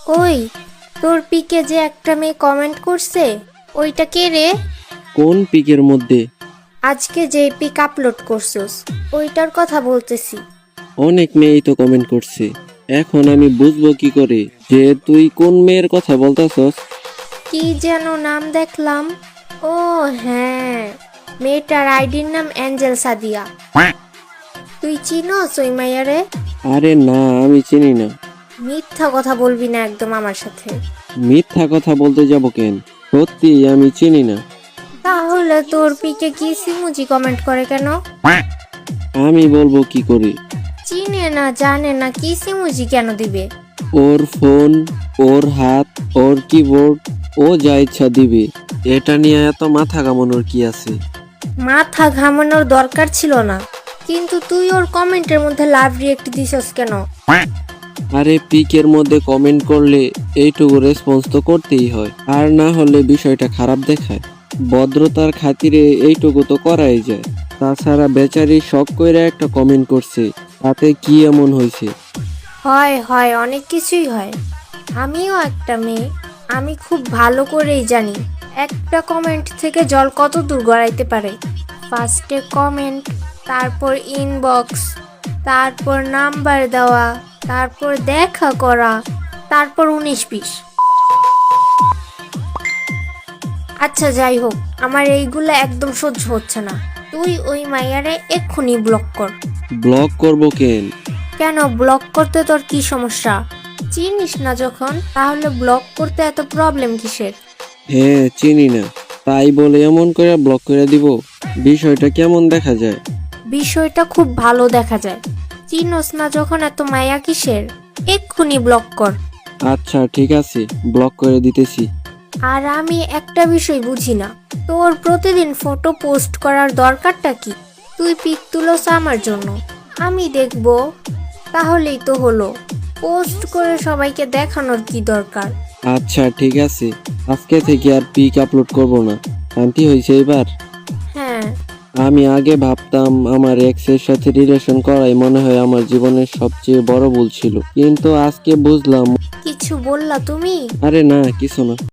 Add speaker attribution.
Speaker 1: ওই, তোর পিকে যে একটা মেয়ে কমেন্ট করছে, ওইটা কে রে?
Speaker 2: কোন পিকের মধ্যে?
Speaker 1: আজকে যে পিক আপলোড করছস, ওইটার কথা বলতেছি।
Speaker 2: অনেক মেয়েই তো কমেন্ট করছে। এখন আমি বুঝবো কি করে যে তুই কোন মেয়ের কথা বলতাছস?
Speaker 1: কি যেন নাম দেখলাম। ও হ্যাঁ, মেয়েটার আইডির নাম অ্যাঞ্জেল সাদিয়া। তুই চিনোস ওই মাইয়ারে?
Speaker 2: আরে না, আমি চিনি না।
Speaker 1: মিথ্যা কথা বলবি না একদম আমার সাথে।
Speaker 2: মিথ্যা কথা বলতে যাব কেন? সত্যি আমি চিনি না।
Speaker 1: তাহলে তোর পিকে কি সিমুজি কমেন্ট করে কেন?
Speaker 2: আমি বলবো কি করে?
Speaker 1: চিনে না জানে না কি সিমুজি কেন দিবে?
Speaker 2: ওর ফোন, ওর হাত, ওর কিবোর্ড, ও যা ইচ্ছা দিবে। এটা নিয়ে এত মাথা ঘামানোর কি আছে?
Speaker 1: মাথা ঘামানোর দরকার ছিল না, কিন্তু তুই ওর কমেন্টের মধ্যে লাভ রিয়েক্ট দিছস কেন?
Speaker 2: আরে পিকের মধ্যে কমেন্ট করলে এইটুকু রেসপন্স তো করতেই হয়, আর না হলে বিষয়টা খারাপ দেখায়। ভদ্রতার খাতিরে এইটুকু তো করাই যায়। তাছাড়া বেচারি শখ কইরা একটা কমেন্ট করছে, তাতে কি এমন হয়েছে?
Speaker 1: হয় হয়, অনেক কিছুই হয়। আমিও একটা মেয়ে, আমি খুব ভালো করেই জানি একটা কমেন্ট থেকে জল কত দূর গড়াইতে পারে। ফার্স্টে কমেন্ট, তারপর ইনবক্স, তারপর নাম্বার দেওয়া, তারপর দেখা করা, তারপর 19-20। আচ্ছা যাই হোক, আমার এইগুলো একদম সহ্য হচ্ছে না। তুই ওই মাইয়ারে এক্ষুনি ব্লক কর।
Speaker 2: ব্লক করব কেন?
Speaker 1: কেন ব্লক করতে তোর কি সমস্যা? চিনিস না যখন, তাহলে ব্লক করতে এত প্রবলেম কিসের?
Speaker 2: হ্যাঁ চিনি না, তাই বলে এমন করে ব্লক করে দিব? বিষয়টা কেমন দেখা যায়?
Speaker 1: বিষয়টা খুব ভালো দেখা যায়। চিনোস না যখন এত মায়া কিসের? এক্ষুনি ব্লক কর।
Speaker 2: আচ্ছা ঠিক আছে, ব্লক করে দিতেছি।
Speaker 1: আর আমি একটা বিষয় বুঝি না, তোর প্রতিদিন ফটো পোস্ট করার দরকারটা কি? তুই পিক তুলোস আমার জন্য, আমি দেখব, তাহলেই তো হলো। পোস্ট করে সবাইকে দেখানোর কি দরকার?
Speaker 2: আচ্ছা ঠিক আছে, আজকে থেকে আর পিক আপলোড করব না। শান্তি হয়েছে এবার?
Speaker 1: হ্যাঁ।
Speaker 2: আমি আগে ভাবতাম আমার এক্স এর সাথে রিলেশন করাই মনে হয় আমার জীবনের সবচেয়ে বড় ভুল ছিল, কিন্তু আজকে বুঝলাম।
Speaker 1: কিছু বললা তুমি?
Speaker 2: আরে না, কিছু না।